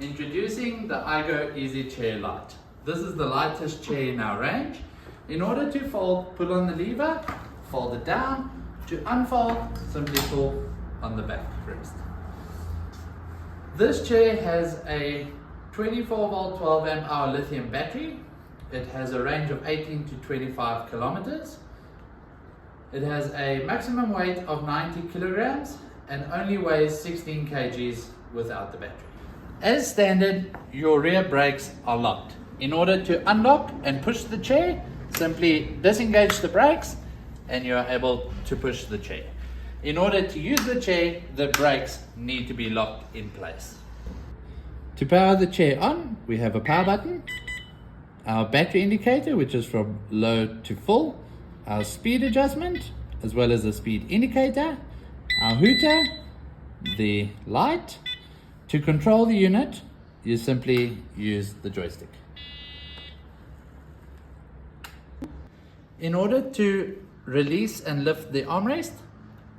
Introducing the IGO EZCHAIR Lite. This is the lightest chair in our range. In order to fold, pull on the lever, fold it down. To unfold, simply pull on the back rest. This chair has a 24 volt 12 amp hour lithium battery. It has a range of 18 to 25 kilometers. It has a maximum weight of 90 kilograms and only weighs 16 kgs without the battery. As standard, your rear brakes are locked. In order to unlock and push the chair, simply disengage the brakes and you are able to push the chair. In order to use the chair, the brakes need to be locked in place. To power the chair on, we have a power button, our battery indicator, which is from low to full, our speed adjustment, as well as the speed indicator, our hooter, the light. To control the unit, you simply use the joystick. In order to release and lift the armrest,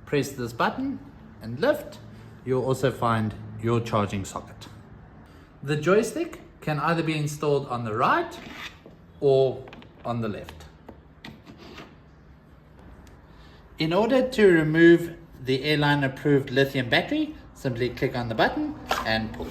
press this button and lift. You'll also find your charging socket. The joystick can either be installed on the right or on the left. In order to remove the airline approved lithium battery, simply click on the button and pull.